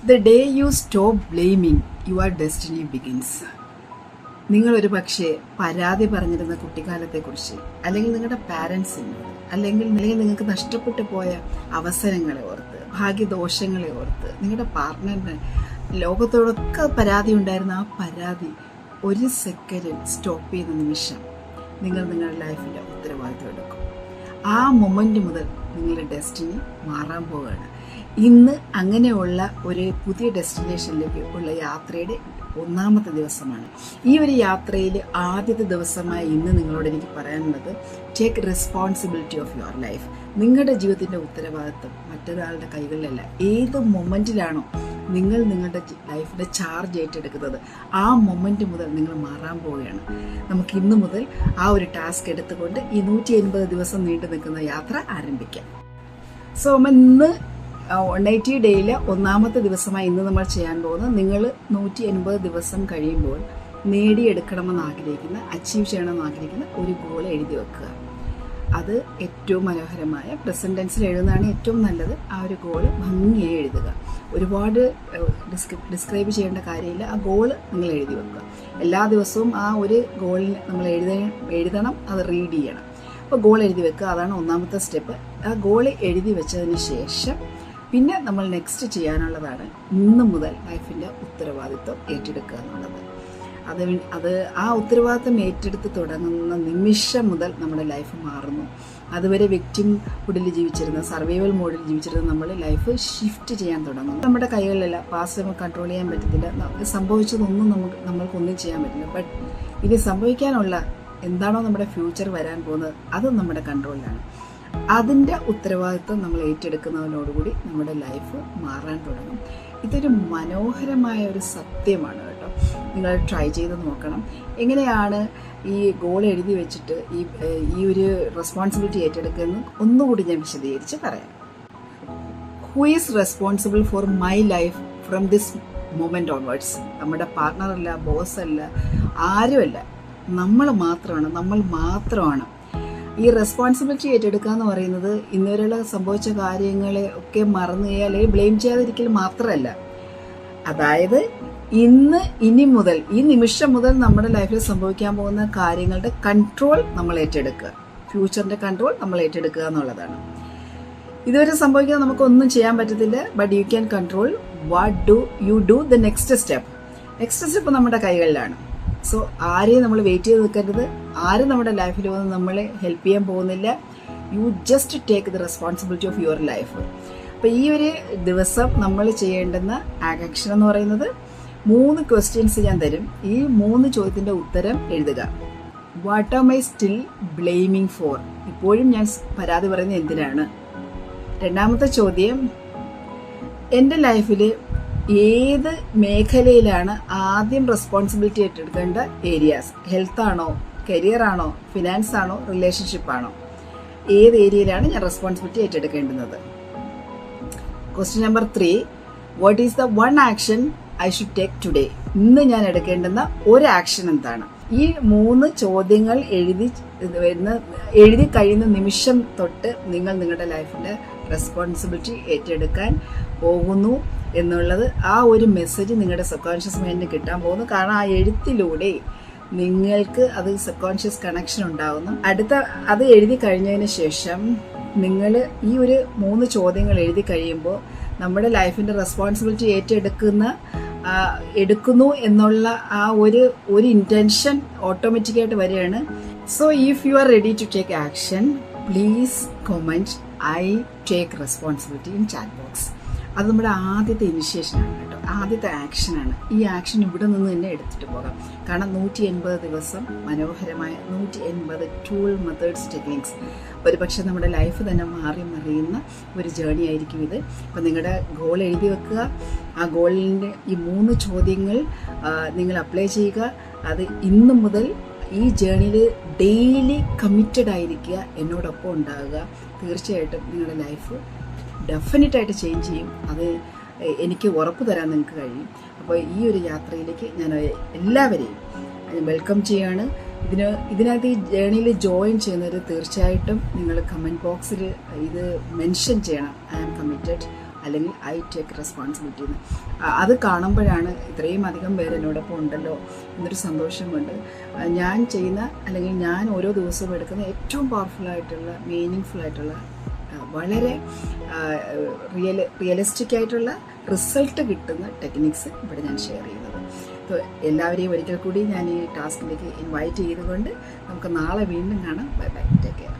The day you stop blaming, your destiny begins. നിങ്ങളൊരു പക്ഷേ പരാതി പറഞ്ഞിരുന്ന കുട്ടിക്കാലത്തെക്കുറിച്ച്, അല്ലെങ്കിൽ നിങ്ങളുടെ പാരൻസിനോട്, അല്ലെങ്കിൽ നിങ്ങൾക്ക് നഷ്ടപ്പെട്ടു പോയ അവസരങ്ങളെ ഓർത്ത്, ഭാഗ്യദോഷങ്ങളെ ഓർത്ത്, നിങ്ങളുടെ പാർട്ട്ണറിന് ലോകത്തോടൊക്കെ പരാതി ഉണ്ടായിരുന്ന ആ പരാതി ഒരു സെക്കൻഡിൽ സ്റ്റോപ്പ് ചെയ്യുന്ന നിമിഷം നിങ്ങൾ നിങ്ങളുടെ ലൈഫിൻ്റെ ഉത്തരവാദിത്വം എടുക്കും. ആ മൊമെൻ്റ് മുതൽ നിങ്ങളുടെ ഡെസ്റ്റിനി മാറാൻ പോവുകയാണ്. ഇന്ന് അങ്ങനെയുള്ള ഒരു പുതിയ ഡെസ്റ്റിനേഷനിലേക്ക് ഉള്ള യാത്രയുടെ ഒന്നാമത്തെ ദിവസമാണ്. ഈ ഒരു യാത്രയിൽ ആദ്യത്തെ ദിവസമായ ഇന്ന് നിങ്ങളോട് എനിക്ക് പറയാനുള്ളത്, take responsibility of your life. നിങ്ങളുടെ ജീവിതത്തിൻ്റെ ഉത്തരവാദിത്വം മറ്റൊരാളുടെ കൈകളിലല്ല. ഏത് മൊമെൻറ്റിലാണോ നിങ്ങൾ നിങ്ങളുടെ ലൈഫിൻ്റെ ചാർജ് ഏറ്റെടുക്കുന്നത്, ആ മൊമെൻറ്റ് മുതൽ നിങ്ങൾ മാറാൻ പോവുകയാണ്. നമുക്ക് ഇന്ന് മുതൽ ആ ഒരു ടാസ്ക് എടുത്തുകൊണ്ട് ഈ 180 ദിവസം നീണ്ടു നിൽക്കുന്ന യാത്ര ആരംഭിക്കാം. സോ ഇന്ന് 180 ഡേയിലെ ഒന്നാമത്തെ ദിവസമായി ഇന്ന് നമ്മൾ ചെയ്യാൻ പോകുന്നത്, നിങ്ങൾ 180 ദിവസം കഴിയുമ്പോൾ നേടിയെടുക്കണമെന്ന് ആഗ്രഹിക്കുന്ന, അച്ചീവ് ചെയ്യണമെന്ന് ആഗ്രഹിക്കുന്ന ഒരു ഗോൾ എഴുതി വെക്കുക. അത് ഏറ്റവും മനോഹരമായ പ്രസന്റ് ടെൻസിൽ എഴുതുന്നതാണ് ഏറ്റവും നല്ലത്. ആ ഒരു ഗോള് ഭംഗിയായി എഴുതുക. ഒരുപാട് ഡിസ്ക്രൈബ് ചെയ്യേണ്ട കാര്യമില്ല. ആ ഗോള് നിങ്ങൾ എഴുതി വെക്കുക. എല്ലാ ദിവസവും ആ ഒരു ഗോളിന് നമ്മൾ എഴുതണം, അത് റീഡ് ചെയ്യണം. അപ്പോൾ ഗോൾ എഴുതി വെക്കുക, അതാണ് ഒന്നാമത്തെ സ്റ്റെപ്പ്. ആ ഗോള് എഴുതി വെച്ചതിന് ശേഷം പിന്നെ നമ്മൾ നെക്സ്റ്റ് ചെയ്യാനുള്ളതാണ് ഇന്ന് മുതൽ ലൈഫിൻ്റെ ഉത്തരവാദിത്വം ഏറ്റെടുക്കുക എന്നുള്ളത്. അത് ആ ഉത്തരവാദിത്വം ഏറ്റെടുത്ത് തുടങ്ങുന്ന നിമിഷം മുതൽ നമ്മുടെ ലൈഫ് മാറുന്നു. അതുവരെ വിക്ടിം മോഡിൽ ജീവിച്ചിരുന്ന, സർവൈവൽ മോഡിൽ ജീവിച്ചിരുന്ന നമ്മൾ ലൈഫ് ഷിഫ്റ്റ് ചെയ്യാൻ തുടങ്ങും. നമ്മുടെ കൈകളിലല്ല, പാസ്റ്റ് നമുക്ക് കൺട്രോൾ ചെയ്യാൻ പറ്റത്തില്ല. സംഭവിച്ചതൊന്നും നമ്മൾക്കൊന്നും ചെയ്യാൻ പറ്റില്ല. ബട്ട് ഇനി സംഭവിക്കാനുള്ള എന്താണോ നമ്മുടെ ഫ്യൂച്ചർ വരാൻ പോകുന്നത്, അത് നമ്മുടെ കൺട്രോളിലാണ്. അതിൻ്റെ ഉത്തരവാദിത്വം നമ്മൾ ഏറ്റെടുക്കുന്നതിനോടുകൂടി നമ്മുടെ ലൈഫ് മാറാൻ തുടങ്ങും. ഇതൊരു മനോഹരമായ ഒരു സത്യമാണ് കേട്ടോ. നിങ്ങൾ ട്രൈ ചെയ്ത് നോക്കണം. എങ്ങനെയാണ് ഈ ഗോൾ എഴുതി വെച്ചിട്ട് ഈ ഒരു റെസ്പോൺസിബിലിറ്റി ഏറ്റെടുക്കുന്നത് ഒന്നുകൂടി ഞാൻ വിശദീകരിച്ച് പറയാം. Who is responsible for my life from this moment onwards? നമ്മുടെ പാർട്ട്ണറല്ല, ബോസ് അല്ല, ആരുമല്ല, നമ്മൾ മാത്രമാണ്. ഈ റെസ്പോൺസിബിലിറ്റി ഏറ്റെടുക്കുക എന്ന് പറയുന്നത് ഇന്നുവരെയുള്ള സംഭവിച്ച കാര്യങ്ങളെ ഒക്കെ മറന്നു ചെയ്യുക, അല്ലെങ്കിൽ ബ്ലെയിം ചെയ്യാതിരിക്കൽ മാത്രമല്ല. അതായത് ഇനി മുതൽ, ഈ നിമിഷം മുതൽ നമ്മുടെ ലൈഫിൽ സംഭവിക്കാൻ പോകുന്ന കാര്യങ്ങളുടെ കൺട്രോൾ നമ്മൾ ഏറ്റെടുക്കുക. ഫ്യൂച്ചറിന്റെ കൺട്രോൾ നമ്മൾ ഏറ്റെടുക്കുക എന്നുള്ളതാണ്. ഇതുവരെ സംഭവിക്കാൻ നമുക്കൊന്നും ചെയ്യാൻ പറ്റത്തില്ല. But you can control what you do the next step നമ്മുടെ കൈകളിലാണ്. സോ ആരെയും നമ്മൾ വെയിറ്റ് ചെയ്ത് നിൽക്കരുത്. ആരും നമ്മുടെ ലൈഫിൽ വന്ന് നമ്മളെ ഹെൽപ്പ് ചെയ്യാൻ പോകുന്നില്ല. You just take the responsibility of your life. അപ്പോൾ ഈ ഒരു ദിവസം നമ്മൾ ചെയ്യേണ്ടുന്ന ആക്ഷൻ എന്ന് പറയുന്നത് 3 ക്വസ്റ്റ്യൻസ് ഞാൻ തരും. ഈ 3 ചോദ്യത്തിൻ്റെ ഉത്തരം എഴുതുക. What am I still blaming for? ഇപ്പോഴും ഞാൻ പരാതി പറയുന്നത് എന്തിനാണ്? രണ്ടാമത്തെ ചോദ്യം, എൻ്റെ ലൈഫിൽ ഏത് മേഖലയിലാണ് ആദ്യം റെസ്പോൺസിബിലിറ്റി ഏറ്റെടുക്കേണ്ട ഏരിയാസ്? ഹെൽത്ത് ആണോ, കരിയർ ആണോ, ഫിനാൻസ് ആണോ, റിലേഷൻഷിപ്പ് ആണോ? ഏത് ഏരിയയിലാണ് ഞാൻ റെസ്പോൺസിബിലിറ്റി ഏറ്റെടുക്കേണ്ടുന്നത്? Question number 3, what is the one action I should take today? ഇന്ന് ഞാൻ എടുക്കേണ്ടുന്ന ഒരു ആക്ഷൻ എന്താണ്? ഈ 3 ചോദ്യങ്ങൾ എഴുതി കഴിയുന്ന നിമിഷം തൊട്ട് നിങ്ങൾ നിങ്ങളുടെ ലൈഫിന്റെ റെസ്പോൺസിബിലിറ്റി ഏറ്റെടുക്കാൻ പോകുന്നു എന്നുള്ളത്, ആ ഒരു മെസ്സേജ് നിങ്ങളുടെ സബ് കോൺഷ്യസ് മൈൻഡിന് കിട്ടാൻ പോകുന്നു. കാരണം ആ എഴുത്തിലൂടെ നിങ്ങൾക്ക് അത് സബ് കോൺഷ്യസ് കണക്ഷൻ ഉണ്ടാകുന്നു. അത് എഴുതി കഴിഞ്ഞതിന് ശേഷം നിങ്ങൾ ഈ ഒരു 3 ചോദ്യങ്ങൾ എഴുതി കഴിയുമ്പോൾ നമ്മുടെ ലൈഫിന്റെ റെസ്പോൺസിബിലിറ്റി എടുക്കുന്നു എന്നുള്ള ആ ഒരു ഇന്റൻഷൻ ഓട്ടോമാറ്റിക്കായിട്ട് വരികയാണ്. So if you are ready to take action, please comment I take responsibility in chat box. അത് നമ്മുടെ ആദ്യത്തെ ഇനിഷ്യേഷനാണ് കേട്ടോ, ആദ്യത്തെ ആക്ഷനാണ്. ഈ ആക്ഷൻ ഇവിടെ നിന്ന് തന്നെ എടുത്തിട്ട് പോകാം. കാരണം 180 ദിവസം മനോഹരമായ 180 ടൂൾ, മെത്തേഡ്സ്, ടെക്നിക്സ്, ഒരു പക്ഷേ നമ്മുടെ ലൈഫ് തന്നെ മാറി മറിയുന്ന ഒരു ജേർണി ആയിരിക്കും ഇത്. അപ്പം നിങ്ങളുടെ ഗോൾ എഴുതി വെക്കുക. ആ ഗോളിൻ്റെ ഈ 3 ചോദ്യങ്ങൾ നിങ്ങൾ അപ്ലൈ ചെയ്യുക. അത് ഇന്ന് മുതൽ ഈ ജേർണിയിൽ ഡെയിലി കമ്മിറ്റഡ് ആയിരിക്കുക, എന്നോടൊപ്പം ഉണ്ടാകുക. തീർച്ചയായിട്ടും നിങ്ങളുടെ ലൈഫ് ഡെഫിനറ്റായിട്ട് ചേഞ്ച് ചെയ്യും. അത് എനിക്ക് ഉറപ്പ് തരാൻ നിങ്ങൾക്ക് കഴിയും. അപ്പോൾ ഈ ഒരു യാത്രയിലേക്ക് ഞാൻ എല്ലാവരെയും വെൽക്കം ചെയ്യാണ്. ഇതിനകത്ത് ഈ ജേർണിയിൽ ജോയിൻ ചെയ്യുന്നവർ തീർച്ചയായിട്ടും നിങ്ങൾ കമൻറ്റ് ബോക്സിൽ ഇത് മെൻഷൻ ചെയ്യണം. ഐ ആം കമ്മിറ്റഡ്, അല്ലെങ്കിൽ ഐ ടേക്ക് റെസ്പോൺസിബിലിറ്റി എന്ന്. അത് കാണുമ്പോഴാണ് ഇത്രയും അധികം പേര് എന്നോടൊപ്പം ഉണ്ടല്ലോ എന്നൊരു സന്തോഷമുണ്ട്. ഞാൻ ചെയ്യുന്ന അല്ലെങ്കിൽ ഞാൻ ഓരോ ദിവസവും എടുക്കുന്ന ഏറ്റവും പവർഫുള്ളായിട്ടുള്ള മീനിങ് ആയിട്ടുള്ള വളരെ റിയലിസ്റ്റിക് ആയിട്ടുള്ള റിസൾട്ട് കിട്ടുന്ന ടെക്നിക്സ് ഇവിടെ ഞാൻ ഷെയർ ചെയ്യുന്നത്. അപ്പോൾ എല്ലാവരെയും ഒരിക്കൽ കൂടി ഞാൻ ഈ ടാസ്കിലേക്ക് ഇൻവൈറ്റ് ചെയ്തുകൊണ്ട് നമുക്ക് നാളെ വീണ്ടും കാണാം. Bye bye, take care.